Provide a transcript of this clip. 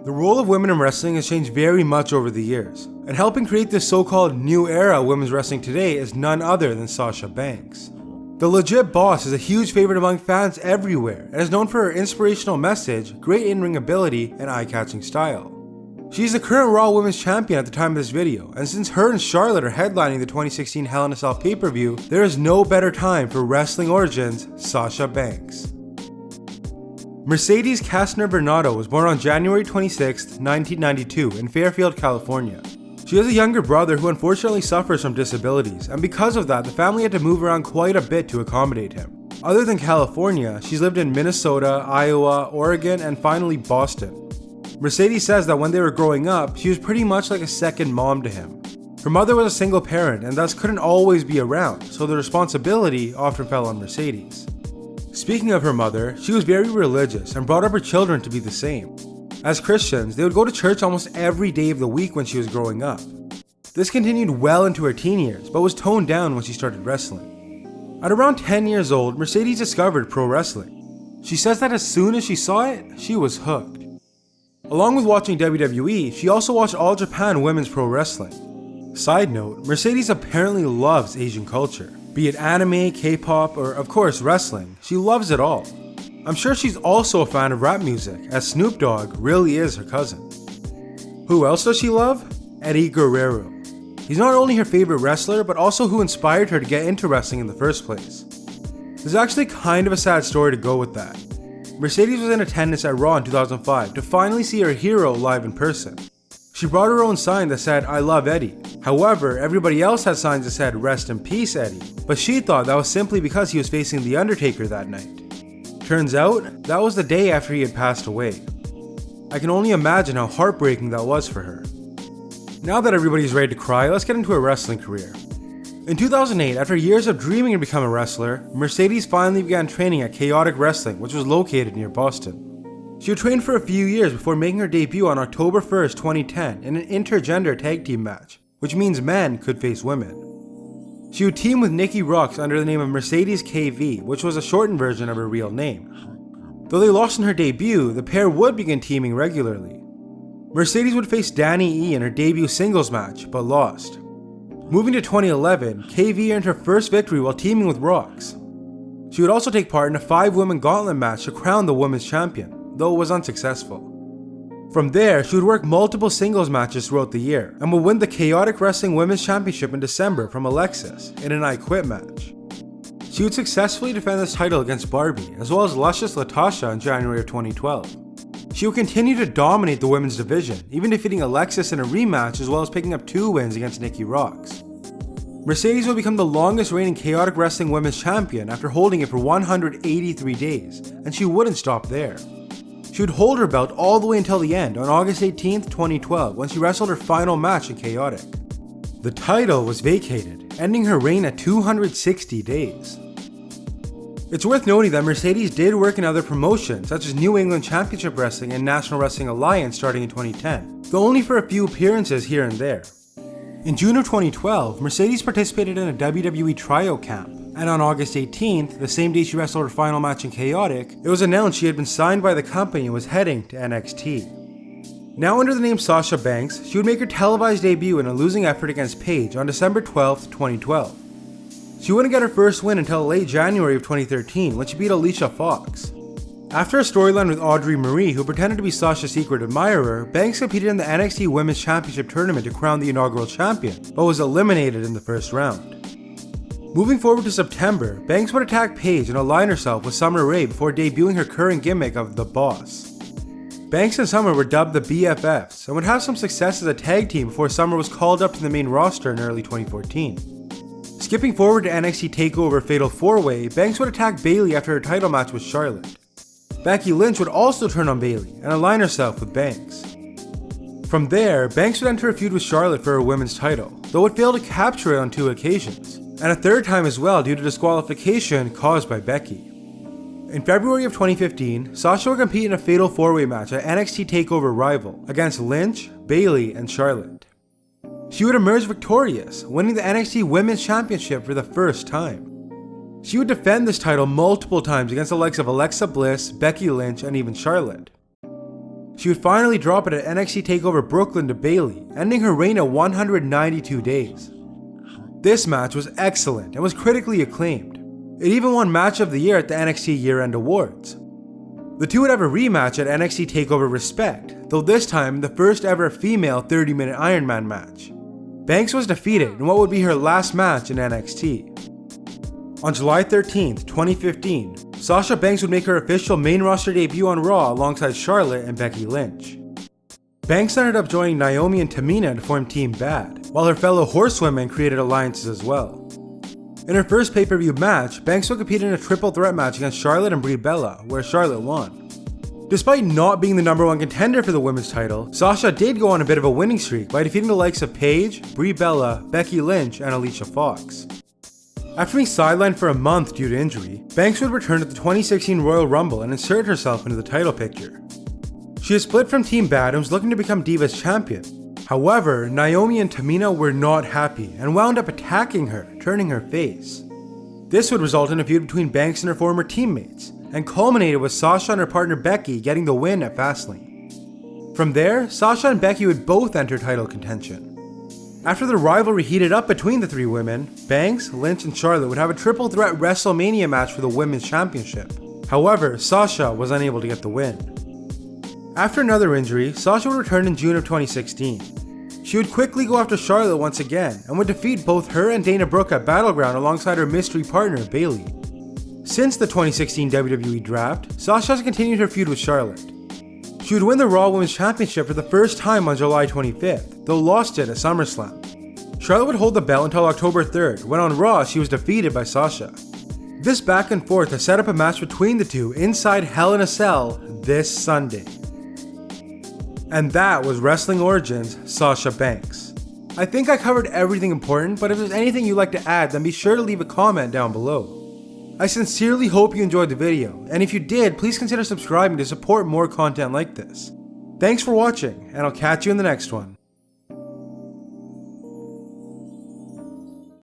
The role of women in wrestling has changed very much over the years, and helping create this so-called new era of women's wrestling today is none other than Sasha Banks. The legit boss is a huge favorite among fans everywhere and is known for her inspirational message, great in-ring ability, and eye-catching style. She's the current Raw Women's Champion at the time of this video, and since her and Charlotte are headlining the 2016 Hell in a Cell PPV, there is no better time for Wrestling Origins Sasha Banks. Mercedes Kastner Bernardo was born on January 26, 1992 in Fairfield, California. She has a younger brother who unfortunately suffers from disabilities, and because of that, the family had to move around quite a bit to accommodate him. Other than California, she's lived in Minnesota, Iowa, Oregon, and finally Boston. Mercedes says that when they were growing up, she was pretty much like a second mom to him. Her mother was a single parent and thus couldn't always be around, so the responsibility often fell on Mercedes. Speaking of her mother, she was very religious and brought up her children to be the same. As Christians, they would go to church almost every day of the week when she was growing up. This continued well into her teen years, but was toned down when she started wrestling. At around 10 years old, Mercedes discovered pro wrestling. She says that as soon as she saw it, she was hooked. Along with watching WWE, she also watched All Japan Women's Pro Wrestling. Side note, Mercedes apparently loves Asian culture. Be it anime, K-pop, or of course wrestling, she loves it all. I'm sure she's also a fan of rap music, as Snoop Dogg really is her cousin. Who else does she love? Eddie Guerrero. He's not only her favorite wrestler, but also who inspired her to get into wrestling in the first place. There's actually kind of a sad story to go with that. Mercedes was in attendance at Raw in 2005 to finally see her hero live in person. She brought her own sign that said, "I love Eddie." However, everybody else had signs that said, "Rest in peace, Eddie," but she thought that was simply because he was facing The Undertaker that night. Turns out, that was the day after he had passed away. I can only imagine how heartbreaking that was for her. Now that everybody's ready to cry, let's get into her wrestling career. In 2008, after years of dreaming to become a wrestler, Mercedes finally began training at Chaotic Wrestling, which was located near Boston. She would train for a few years before making her debut on October 1st, 2010 in an intergender tag team match, which means men could face women. She would team with Nikki Roxx under the name of Mercedes KV, which was a shortened version of her real name. Though they lost in her debut, the pair would begin teaming regularly. Mercedes would face Danny E in her debut singles match, but lost. Moving to 2011, KV earned her first victory while teaming with Roxx. She would also take part in a 5-woman gauntlet match to crown the women's champion, though it was unsuccessful. From there, she would work multiple singles matches throughout the year, and would win the Chaotic Wrestling Women's Championship in December from Alexis in an I Quit match. She would successfully defend this title against Barbie, as well as Luscious Latasha in January of 2012. She would continue to dominate the women's division, even defeating Alexis in a rematch as well as picking up 2 wins against Nikki Roxx. Mercedes would become the longest reigning Chaotic Wrestling Women's Champion after holding it for 183 days, and she wouldn't stop there. She would hold her belt all the way until the end on August 18th, 2012 when she wrestled her final match in Chaotic. The title was vacated, ending her reign at 260 days. It's worth noting that Mercedes did work in other promotions such as New England Championship Wrestling and National Wrestling Alliance starting in 2010, though only for a few appearances here and there. In June of 2012, Mercedes participated in a WWE tryout camp, and on August 18th, the same day she wrestled her final match in Chaotic, it was announced she had been signed by the company and was heading to NXT. Now under the name Sasha Banks, she would make her televised debut in a losing effort against Paige on December 12th, 2012. She wouldn't get her first win until late January of 2013 when she beat Alicia Fox. After a storyline with Audrey Marie, who pretended to be Sasha's secret admirer, Banks competed in the NXT Women's Championship tournament to crown the inaugural champion, but was eliminated in the first round. Moving forward to September, Banks would attack Paige and align herself with Summer Rae before debuting her current gimmick of The Boss. Banks and Summer were dubbed the BFFs and would have some success as a tag team before Summer was called up to the main roster in early 2014. Skipping forward to NXT TakeOver Fatal 4-Way, Banks would attack Bayley after her title match with Charlotte. Becky Lynch would also turn on Bayley and align herself with Banks. From there, Banks would enter a feud with Charlotte for her women's title, though would fail to capture it on 2 occasions, and a third time as well due to disqualification caused by Becky. In February of 2015, Sasha would compete in a Fatal 4-Way match at NXT TakeOver Rival against Lynch, Bayley, and Charlotte. She would emerge victorious, winning the NXT Women's Championship for the first time. She would defend this title multiple times against the likes of Alexa Bliss, Becky Lynch, and even Charlotte. she would finally drop it at NXT TakeOver Brooklyn to Bayley, ending her reign at 192 days. This match was excellent and was critically acclaimed. It even won Match of the Year at the NXT Year-End Awards. The two would have a rematch at NXT TakeOver Respect, though this time the first ever female 30-minute Iron Man match. Banks was defeated in what would be her last match in NXT. On July 13th, 2015, Sasha Banks would make her official main roster debut on Raw alongside Charlotte and Becky Lynch. Banks ended up joining Naomi and Tamina to form Team Bad, while her fellow horsewomen created alliances as well. In her first pay-per-view match, Banks would compete in a triple threat match against Charlotte and Brie Bella, where Charlotte won. Despite not being the #1 contender for the women's title, Sasha did go on a bit of a winning streak by defeating the likes of Paige, Brie Bella, Becky Lynch, and Alicia Fox. After being sidelined for a month due to injury, Banks would return at the 2016 Royal Rumble and insert herself into the title picture. She had split from Team Bad and was looking to become Divas Champion. However, Naomi and Tamina were not happy and wound up attacking her, turning her face. This would result in a feud between Banks and her former teammates, and culminated with Sasha and her partner Becky getting the win at Fastlane. From there, Sasha and Becky would both enter title contention. After the rivalry heated up between the three women, Banks, Lynch, and Charlotte would have a triple threat WrestleMania match for the Women's Championship. However, Sasha was unable to get the win. After another injury, Sasha would return in June of 2016. She would quickly go after Charlotte once again, and would defeat both her and Dana Brooke at Battleground alongside her mystery partner, Bayley. Since the 2016 WWE Draft, Sasha has continued her feud with Charlotte. She would win the Raw Women's Championship for the first time on July 25th, though lost it at SummerSlam. Charlotte would hold the belt until October 3rd, when on Raw she was defeated by Sasha. This back and forth has set up a match between the two inside Hell in a Cell this Sunday. And that was Wrestling Origins Sasha Banks. I think I covered everything important, but if there's anything you'd like to add, then be sure to leave a comment down below. I sincerely hope you enjoyed the video, and if you did, please consider subscribing to support more content like this. Thanks for watching, and I'll catch you in the next one.